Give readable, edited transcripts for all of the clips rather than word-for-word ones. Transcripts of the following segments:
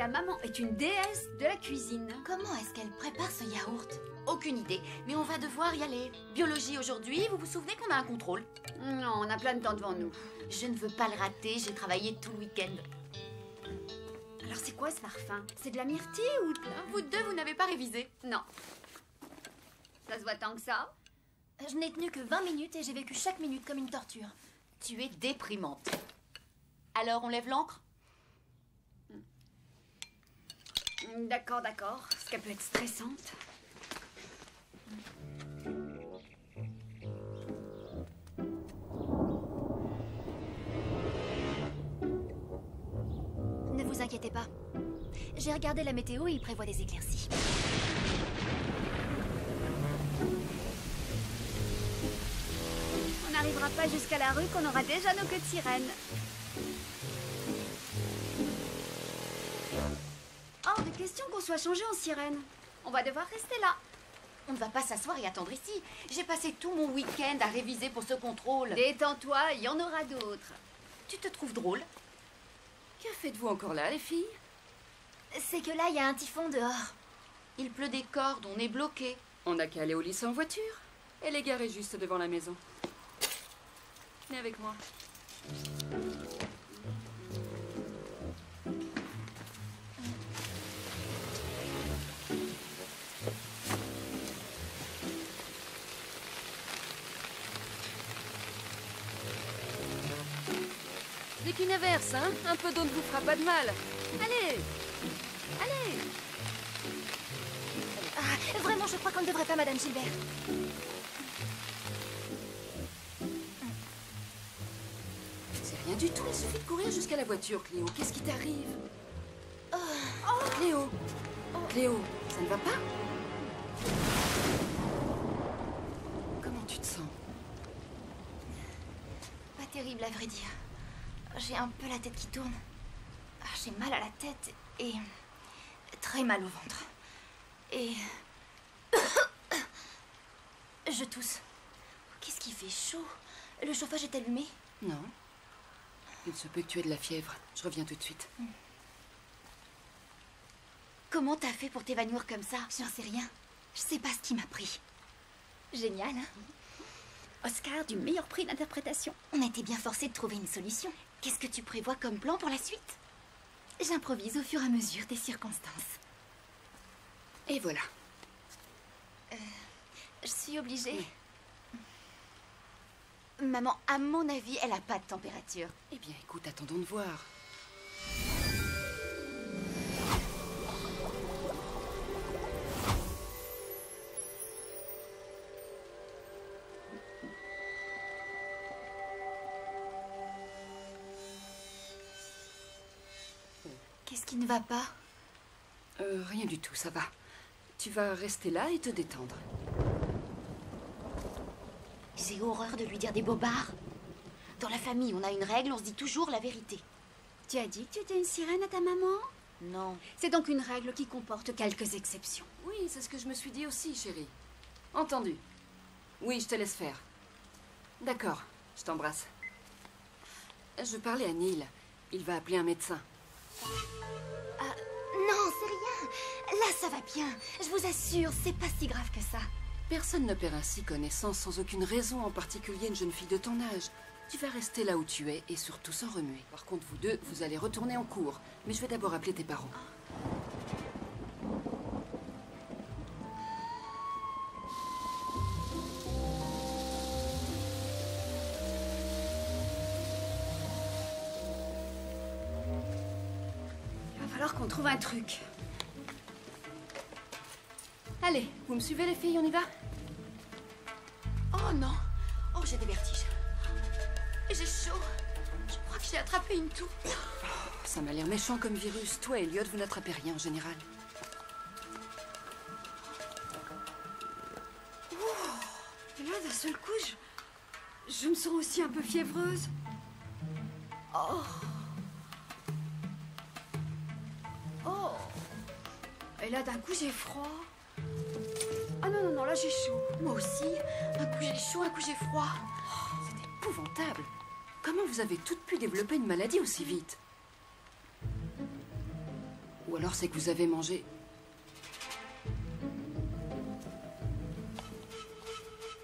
Ta maman est une déesse de la cuisine. Comment est-ce qu'elle prépare ce yaourt? Aucune idée, mais on va devoir y aller. Biologie aujourd'hui, vous vous souvenez qu'on a un contrôle? Non, on a plein de temps devant nous. Je ne veux pas le rater, j'ai travaillé tout le week-end. Alors c'est quoi ce parfum? C'est de la myrtille ou de... Vous deux, vous n'avez pas révisé? Non. Ça se voit tant que ça? Je n'ai tenu que 20 minutes et j'ai vécu chaque minute comme une torture. Tu es déprimante. Alors, on lève l'encre? D'accord, d'accord. Parce qu'elle peut être stressante. Ne vous inquiétez pas. J'ai regardé la météo et il prévoit des éclaircies. On n'arrivera pas jusqu'à la rue qu'on aura déjà nos queues de sirène. Hors de question qu'on soit changé en sirène. On va devoir rester là. On ne va pas s'asseoir et attendre ici. J'ai passé tout mon week-end à réviser pour ce contrôle. Détends-toi, il y en aura d'autres. Tu te trouves drôle? Que faites-vous encore là, les filles? C'est que là, il y a un typhon dehors. Il pleut des cordes, on est bloqué. On n'a qu'à aller au lycée en voiture. Elle est garée juste devant la maison. Venez avec moi. Dès qu'une averse, hein? Un peu d'eau ne vous fera pas de mal. Allez! Allez! Ah, vraiment, je crois qu'on ne devrait pas, Madame Gilbert. C'est rien du tout, il suffit de courir jusqu'à la voiture, Cléo. Qu'est-ce qui t'arrive? Cléo! Cléo, ça ne va pas? Comment tu te sens? Pas terrible, à vrai dire. J'ai un peu la tête qui tourne. J'ai mal à la tête et très mal au ventre. Et je tousse. Qu'est-ce qui fait chaud? Le chauffage est allumé? Non. Il se peut que tu aies de la fièvre. Je reviens tout de suite. Comment t'as fait pour t'évanouir comme ça? J'en sais rien. Je sais pas ce qui m'a pris. Génial, hein? Oscar du meilleur prix d'interprétation. On a été bien forcés de trouver une solution. Qu'est-ce que tu prévois comme plan pour la suite? J'improvise au fur et à mesure des circonstances. Et voilà. Je suis obligée. Oui. Maman, à mon avis, elle a pas de température. Eh bien, écoute, attendons de voir. Qu'est-ce qui ne va pas? Rien du tout, ça va. Tu vas rester là et te détendre. J'ai horreur de lui dire des bobards. Dans la famille, on a une règle, on se dit toujours la vérité. Tu as dit que tu étais une sirène à ta maman? Non. C'est donc une règle qui comporte quelques exceptions. Oui, c'est ce que je me suis dit aussi, chérie. Entendu. Oui, je te laisse faire. D'accord, je t'embrasse. Je parlais à Neil. Il va appeler un médecin. Non, c'est rien. Là, ça va bien. Je vous assure, c'est pas si grave que ça. Personne ne perd ainsi connaissance sans aucune raison, en particulier une jeune fille de ton âge. Tu vas rester là où tu es et surtout sans remuer. Par contre, vous deux, vous allez retourner en cours. Mais je vais d'abord appeler tes parents. Il va falloir qu'on trouve un truc. Allez, vous me suivez les filles, on y va? Oh non. Oh, j'ai des vertiges. J'ai chaud. Je crois que j'ai attrapé une toux. Ça m'a l'air méchant comme virus. Toi, Elliot, vous n'attrapez rien en général. Et là, d'un seul coup, je me sens aussi un peu fiévreuse. Oh. Oh. Et là, d'un coup, j'ai froid. Ah non, non, non, là, j'ai chaud. Moi aussi. Un coup j'ai chaud, un coup j'ai froid. C'est épouvantable. Comment vous avez toutes pu développer une maladie aussi vite? Ou alors c'est que vous avez mangé...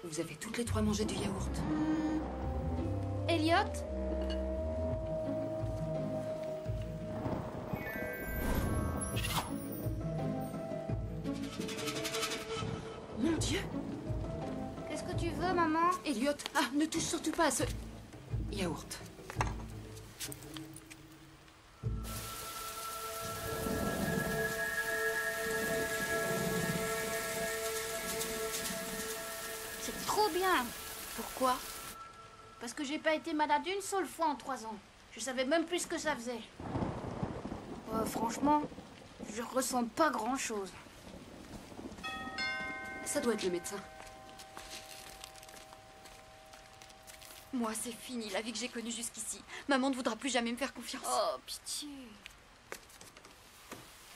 Vous avez toutes les trois mangé du yaourt. Elliot? Mon Dieu! Qu'est-ce que tu veux, maman? Elliot, ne touche surtout pas à ce... yaourt. C'est trop bien. Pourquoi? Parce que j'ai pas été malade une seule fois en 3 ans. Je savais même plus ce que ça faisait. Franchement, je ressens pas grand-chose. Ça doit être le médecin. Moi, c'est fini, la vie que j'ai connue jusqu'ici. Maman ne voudra plus jamais me faire confiance. Oh, pitié.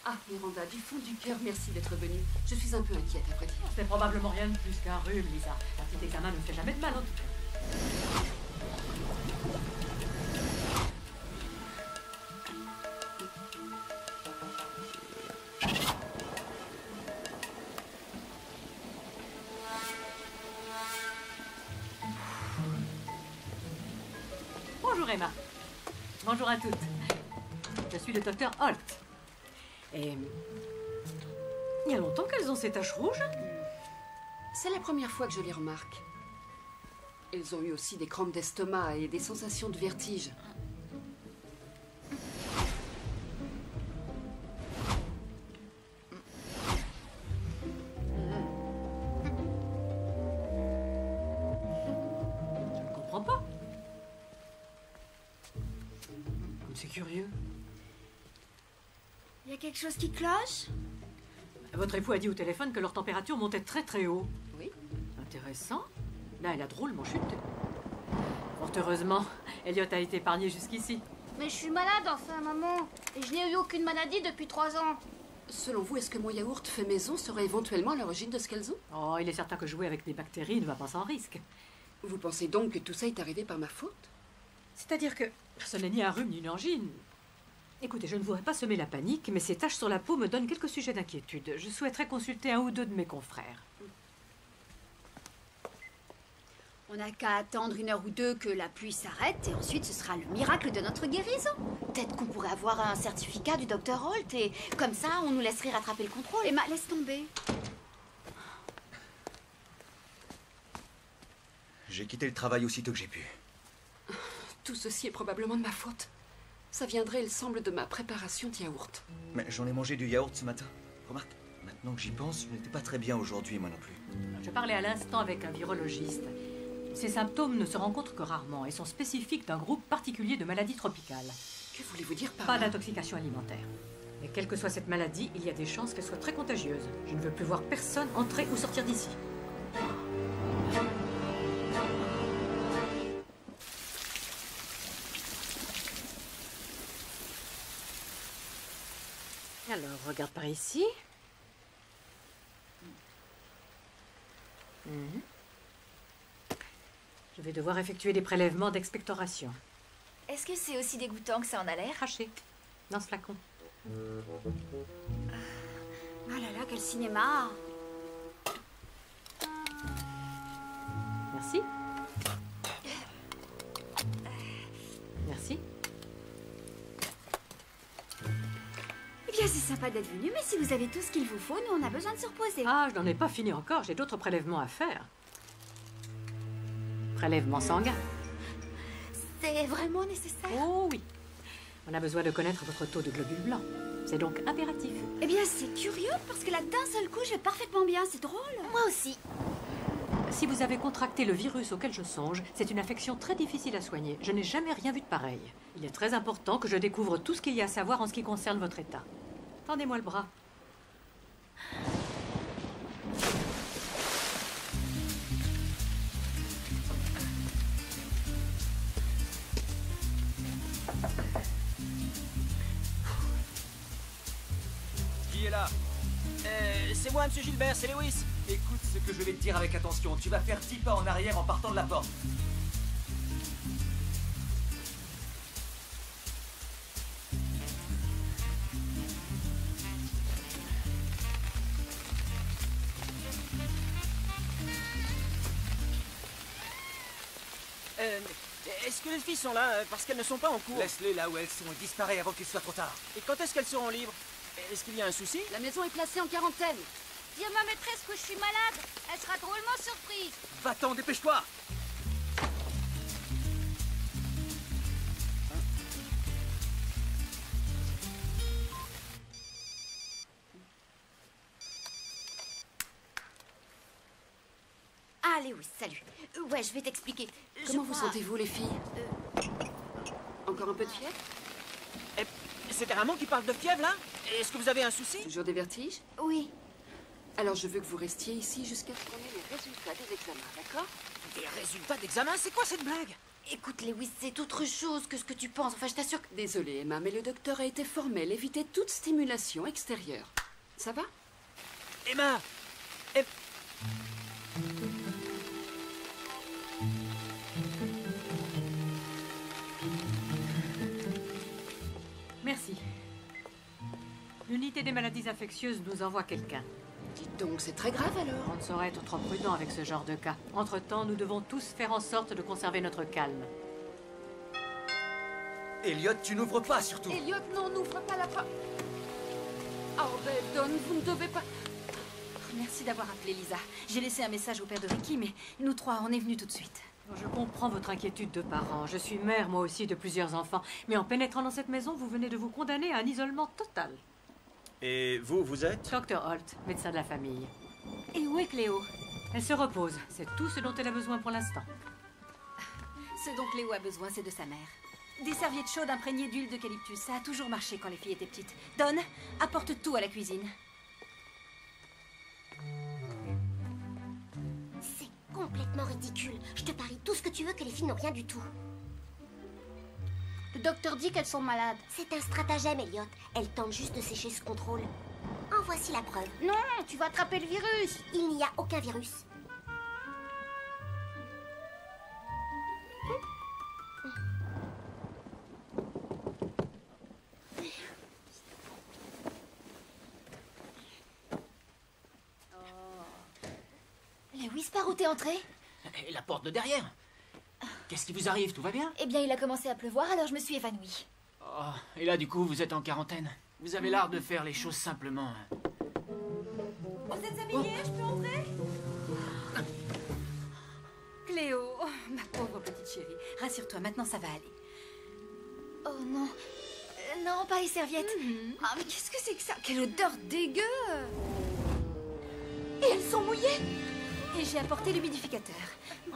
Ah, Miranda, du fond du cœur, merci d'être venue. Je suis un peu inquiète, à vrai dire. C'est probablement rien de plus qu'un rhume, Lisa. Un petit examen ne fait jamais de mal, en tout cas. Bonjour Emma. Bonjour à toutes. Je suis le docteur Holt. Et il y a longtemps qu'elles ont ces taches rouges. C'est la première fois que je les remarque. Elles ont eu aussi des crampes d'estomac et des sensations de vertige. Je ne comprends pas. C'est curieux. Il y a quelque chose qui cloche? Votre époux a dit au téléphone que leur température montait très très haut. Oui. Intéressant. Là, elle a drôlement chuté. Fort heureusement, Elliot a été épargné jusqu'ici. Mais je suis malade enfin, maman. Et je n'ai eu aucune maladie depuis 3 ans. Selon vous, est-ce que mon yaourt fait maison serait éventuellement à l'origine de ce qu'elles ont? Oh, il est certain que jouer avec des bactéries ne va pas sans risque. Vous pensez donc que tout ça est arrivé par ma faute? C'est-à-dire que ce n'est ni un rhume ni une angine. Écoutez, je ne voudrais pas semer la panique, mais ces taches sur la peau me donnent quelques sujets d'inquiétude. Je souhaiterais consulter un ou deux de mes confrères. On n'a qu'à attendre 1 heure ou 2 que la pluie s'arrête et ensuite ce sera le miracle de notre guérison. Peut-être qu'on pourrait avoir un certificat du docteur Holt et comme ça, on nous laisserait rattraper le contrôle. Emma, laisse tomber. J'ai quitté le travail aussitôt que j'ai pu. Tout ceci est probablement de ma faute. Ça viendrait, il semble, de ma préparation de yaourt. Mais j'en ai mangé du yaourt ce matin. Remarque, maintenant que j'y pense, je n'étais pas très bien aujourd'hui, moi non plus. Je parlais à l'instant avec un virologiste. Ces symptômes ne se rencontrent que rarement et sont spécifiques d'un groupe particulier de maladies tropicales. Que voulez-vous dire par Pas là? d'intoxication alimentaire. Mais quelle que soit cette maladie, il y a des chances qu'elle soit très contagieuse. Je ne veux plus voir personne entrer ou sortir d'ici. Alors, regarde par ici. Mhm. Je vais devoir effectuer des prélèvements d'expectoration. Est-ce que c'est aussi dégoûtant que ça en a l'air? Craché dans ce flacon. Ah là là, quel cinéma! Merci. Merci. Eh bien, c'est sympa d'être venu, mais si vous avez tout ce qu'il vous faut, nous on a besoin de se reposer. Ah, je n'en ai pas fini encore, j'ai d'autres prélèvements à faire. Prélèvement sanguin. C'est vraiment nécessaire? Oh oui. On a besoin de connaître votre taux de globules blancs. C'est donc impératif. Eh bien, c'est curieux parce que là, d'un seul coup, je vais parfaitement bien, c'est drôle. Moi aussi. Si vous avez contracté le virus auquel je songe, c'est une infection très difficile à soigner. Je n'ai jamais rien vu de pareil. Il est très important que je découvre tout ce qu'il y a à savoir en ce qui concerne votre état. Tendez-moi le bras. Qui est là? C'est moi, monsieur Gilbert, c'est Lewis. Écoute ce que je vais te dire avec attention. Tu vas faire 10 pas en arrière en partant de la porte. Est-ce que les filles sont là parce qu'elles ne sont pas en cours? Laisse-les là où elles sont et disparais avant qu'il soit trop tard. Et quand est-ce qu'elles seront libres? Est-ce qu'il y a un souci? La maison est placée en quarantaine. Dis à ma maîtresse que je suis malade. Elle sera drôlement surprise. Va-t'en, dépêche-toi! Ah, Lewis, salut. Ouais, je vais t'expliquer. Comment vous sentez-vous, les filles? Encore un peu de fièvre? C'est Ramon qui parle de fièvre, là? Est-ce que vous avez un souci? Toujours des vertiges? Oui. Alors je veux que vous restiez ici jusqu'à ce qu'on ait les résultats des examens, d'accord? Des résultats d'examen? C'est quoi cette blague? Écoute, Lewis, c'est autre chose que ce que tu penses. Enfin, je t'assure que... Désolée, Emma, mais le docteur a été formel. Évitez toute stimulation extérieure. Ça va? Emma! Merci. L'unité des maladies infectieuses nous envoie quelqu'un. Dites donc, c'est très grave alors. On ne saurait être trop prudent avec ce genre de cas. Entre-temps, nous devons tous faire en sorte de conserver notre calme. Elliot, tu n'ouvres pas surtout. Elliot, non, n'ouvre pas la porte. Oh, Don, vous ne devez pas... Merci d'avoir appelé, Lisa. J'ai laissé un message au père de Ricky, mais nous trois, on est venus tout de suite. Je comprends votre inquiétude de parents. Je suis mère, moi aussi, de plusieurs enfants. Mais en pénétrant dans cette maison, vous venez de vous condamner à un isolement total. Et vous, vous êtes? Dr. Holt, médecin de la famille. Et où est Cléo? Elle se repose. C'est tout ce dont elle a besoin pour l'instant. Ce dont Cléo a besoin, c'est de sa mère. Des serviettes chaudes imprégnées d'huile d'eucalyptus. Ça a toujours marché quand les filles étaient petites. Don, apporte tout à la cuisine. C'est complètement ridicule. Je te parie tout ce que tu veux que les filles n'ont rien du tout. Le docteur dit qu'elles sont malades. C'est un stratagème, Elliot. Elles tentent juste de sécher ce contrôle. En voici la preuve. Non, tu vas attraper le virus. Il n'y a aucun virus. Lewis, par où t'es entré? Et la porte de derrière. Qu'est-ce qui vous arrive? Tout va bien? Eh bien, il a commencé à pleuvoir, alors je me suis évanouie. Oh, et là, du coup, vous êtes en quarantaine. Vous avez l'art de faire les choses simplement. Vous êtes habillés? Je peux entrer? Cléo, oh, ma pauvre petite chérie. Rassure-toi, maintenant ça va aller. Oh non. Non, pas les serviettes. Ah, mais qu'est-ce que c'est que ça? Quelle odeur dégueu! Et elles sont mouillées! Et j'ai apporté l'humidificateur.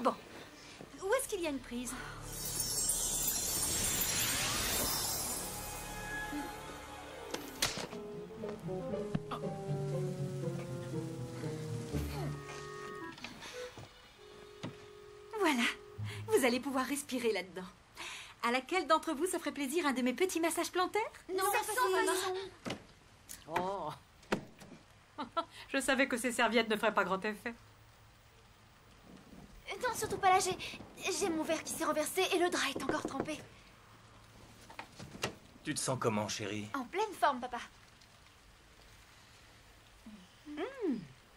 Bon. Où est-ce qu'il y a une prise? Voilà. Vous allez pouvoir respirer là-dedans. À laquelle d'entre vous se ferait plaisir un de mes petits massages plantaires? Non, sans façon. Oh. Je savais que ces serviettes ne feraient pas grand effet. Non, surtout pas là. J'ai mon verre qui s'est renversé et le drap est encore trempé. Tu te sens comment, chérie? En pleine forme, papa.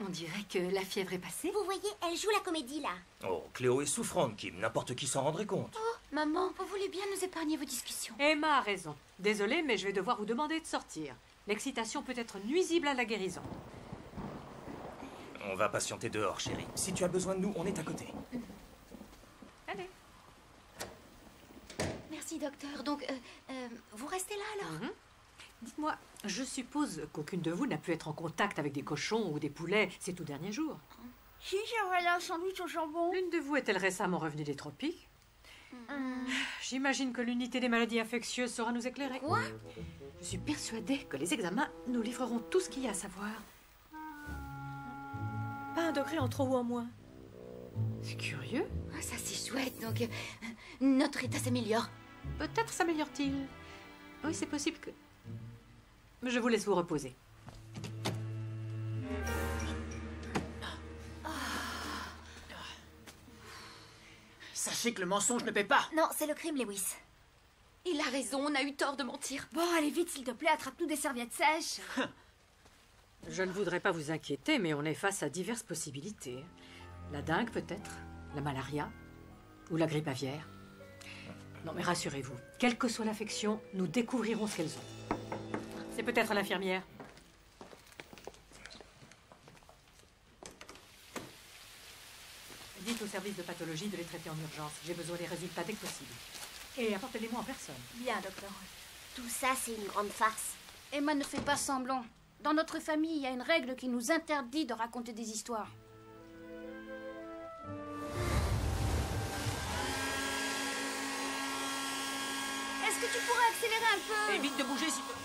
On dirait que la fièvre est passée. Vous voyez, elle joue la comédie, là. Oh, Cléo est souffrante, Kim. N'importe qui s'en rendrait compte. Maman, vous voulez bien nous épargner vos discussions? Emma a raison. Désolée, mais je vais devoir vous demander de sortir. L'excitation peut être nuisible à la guérison. On va patienter dehors, chérie. Si tu as besoin de nous, on est à côté. Allez. Merci, docteur. Donc, vous restez là, alors? Dites-moi, je suppose qu'aucune de vous n'a pu être en contact avec des cochons ou des poulets ces tout derniers jours. Si, j'ai avalé un sandwich au jambon. L'une de vous est-elle récemment revenue des tropiques? J'imagine que l'unité des maladies infectieuses saura nous éclairer. Quoi? Je suis persuadée que les examens nous livreront tout ce qu'il y a à savoir. Pas un degré en trop ou en moins. C'est curieux. Ah, ça, c'est chouette. Donc, notre état s'améliore. Peut-être s'améliore-t-il. Oui, c'est possible que... Je vous laisse vous reposer. Sachez que le mensonge ne paie pas. Non, c'est le crime, Lewis. Il a raison, on a eu tort de mentir. Bon, allez vite, s'il te plaît, attrape-nous des serviettes sèches. Je ne voudrais pas vous inquiéter, mais on est face à diverses possibilités. La dengue, peut-être. La malaria. Ou la grippe aviaire. Non, mais rassurez-vous, quelle que soit l'affection, nous découvrirons ce qu'elles ont. C'est peut-être l'infirmière. Dites au service de pathologie de les traiter en urgence. J'ai besoin des résultats dès que possible. Et apportez-les-moi en personne. Bien, docteur. Tout ça, c'est une grande farce. Emma ne fait pas semblant. Dans notre famille, il y a une règle qui nous interdit de raconter des histoires. Est-ce que tu pourrais accélérer un peu? Évite de bouger s'il te plaît.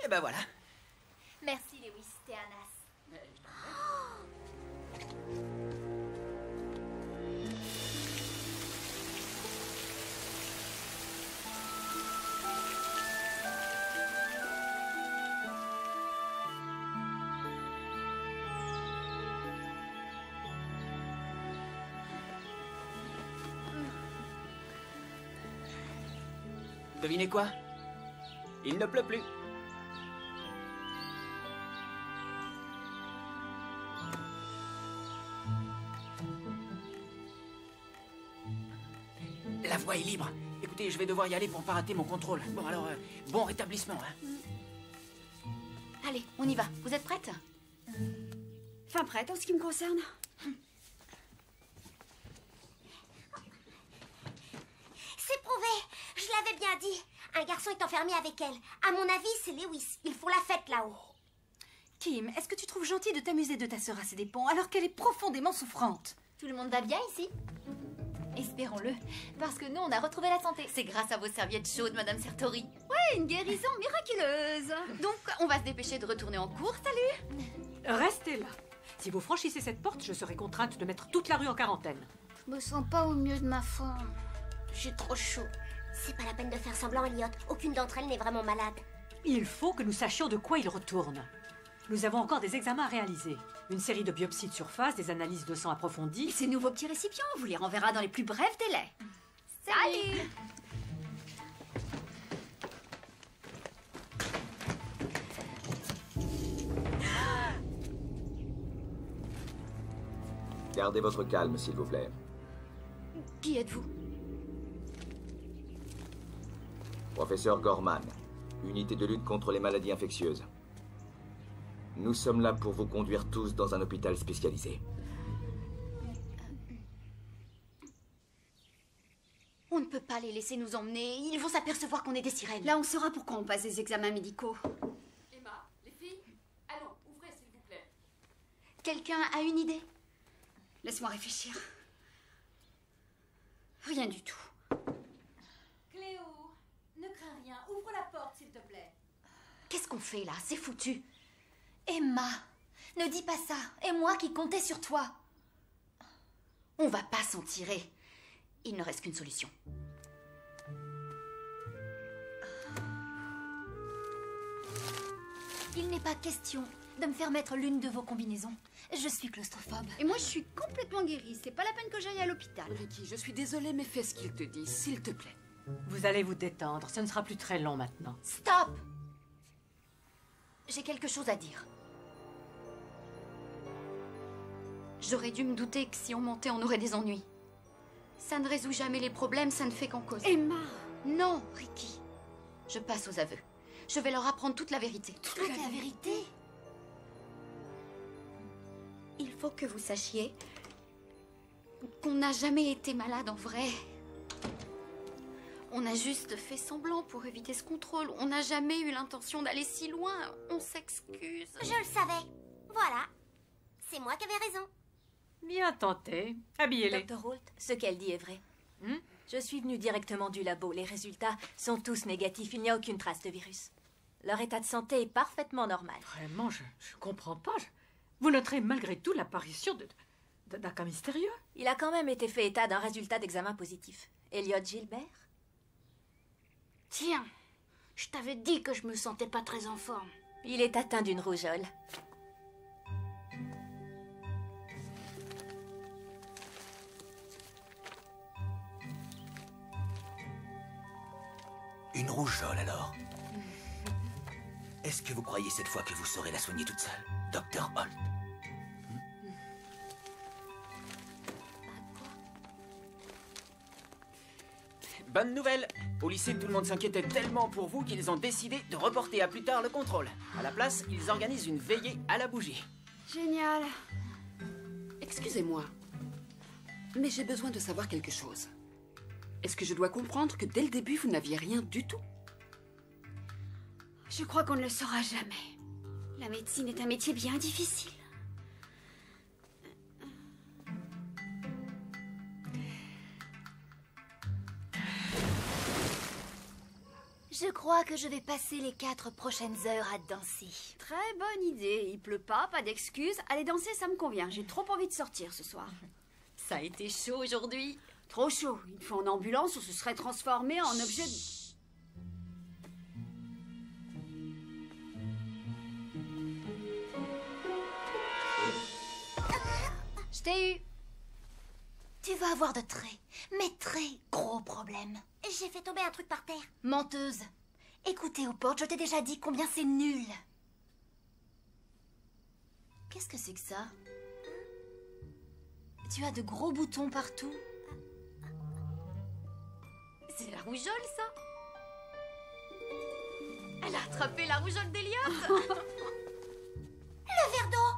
Et ben voilà. Merci, Lewis, t'es un as. Devinez quoi? Il ne pleut plus. La voie est libre. Écoutez, je vais devoir y aller pour pas rater mon contrôle. Bon, alors, bon rétablissement, hein. Allez, on y va. Vous êtes prête? Fin prête en ce qui me concerne. C'est prouvé. Je l'avais bien dit. Un garçon est enfermé avec elle. À mon avis, c'est Lewis. Ils font la fête là-haut. Kim, est-ce que tu trouves gentil de t'amuser de ta sœur à ses dépens alors qu'elle est profondément souffrante? Tout le monde va bien ici? Espérons-le, parce que nous, on a retrouvé la santé. C'est grâce à vos serviettes chaudes, Madame Sertori. Ouais, une guérison miraculeuse. Donc, on va se dépêcher de retourner en cours, salut. Restez là. Si vous franchissez cette porte, je serai contrainte de mettre toute la rue en quarantaine. Je me sens pas au mieux de ma forme. J'ai trop chaud. C'est pas la peine de faire semblant, Elliot. Aucune d'entre elles n'est vraiment malade. Il faut que nous sachions de quoi il retourne. Nous avons encore des examens à réaliser. Une série de biopsies de surface, des analyses de sang Et approfondies. ces nouveaux petits récipients, on vous les renverra dans les plus brefs délais. Salut. Gardez votre calme, s'il vous plaît. Qui êtes-vous? Professeur Gorman, unité de lutte contre les maladies infectieuses. Nous sommes là pour vous conduire tous dans un hôpital spécialisé. On ne peut pas les laisser nous emmener. Ils vont s'apercevoir qu'on est des sirènes. Là, on saura pourquoi on passe des examens médicaux. Emma, les filles, allons, ouvrez s'il vous plaît. Quelqu'un a une idée? Laisse-moi réfléchir. Rien du tout. Cléo, ne crains rien. Ouvre la porte, s'il te plaît. Qu'est-ce qu'on fait là? C'est foutu. Emma, ne dis pas ça. Et moi qui comptais sur toi. On va pas s'en tirer. Il ne reste qu'une solution. Il n'est pas question de me faire mettre l'une de vos combinaisons. Je suis claustrophobe. Et moi, je suis complètement guérie. C'est pas la peine que j'aille à l'hôpital. Ricky, je suis désolée, mais fais ce qu'il te dit, s'il te plaît. Vous allez vous détendre. Ce ne sera plus très long maintenant. Stop! J'ai quelque chose à dire. J'aurais dû me douter que si on montait, on aurait des ennuis. Ça ne résout jamais les problèmes, ça ne fait qu'en causer. Emma! Non, Ricky. Je passe aux aveux. Je vais leur apprendre toute la vérité. Toute la vérité? Il faut que vous sachiez qu'on n'a jamais été malade en vrai. On a juste fait semblant pour éviter ce contrôle. On n'a jamais eu l'intention d'aller si loin. On s'excuse. Je le savais. Voilà. C'est moi qui avais raison. Bien tenté. Habillez-les. Dr. Holt, ce qu'elle dit est vrai. Je suis venue directement du labo. Les résultats sont tous négatifs. Il n'y a aucune trace de virus. Leur état de santé est parfaitement normal. Vraiment, je comprends pas. Vous noterez malgré tout l'apparition d'un cas mystérieux. Il a quand même été fait état d'un résultat d'examen positif. Elliot Gilbert? Tiens, je t'avais dit que je me sentais pas très en forme. Il est atteint d'une rougeole. Une rougeole alors? Est-ce que vous croyez cette fois que vous saurez la soigner toute seule, Dr. Holt? Bonne nouvelle! Au lycée, tout le monde s'inquiétait tellement pour vous qu'ils ont décidé de reporter à plus tard le contrôle. À la place, ils organisent une veillée à la bougie. Génial. Excusez-moi, mais j'ai besoin de savoir quelque chose. Est-ce que je dois comprendre que dès le début, vous n'aviez rien du tout? Je crois qu'on ne le saura jamais. La médecine est un métier bien difficile. Je crois que je vais passer les 4 prochaines heures à danser. Très bonne idée. Il pleut pas d'excuses. Aller danser, ça me convient. J'ai trop envie de sortir ce soir. Ça a été chaud aujourd'hui. Trop chaud. Une fois en ambulance, on se serait transformé en objet de... Je t'ai eu. Tu vas avoir de mais très gros problèmes. J'ai fait tomber un truc par terre. Menteuse. Écoutez, aux portes, je t'ai déjà dit combien c'est nul. Qu'est-ce que c'est que ça? Tu as de gros boutons partout. C'est la rougeole, ça. Elle a attrapé la rougeole d'Eliott. Le verre d'eau.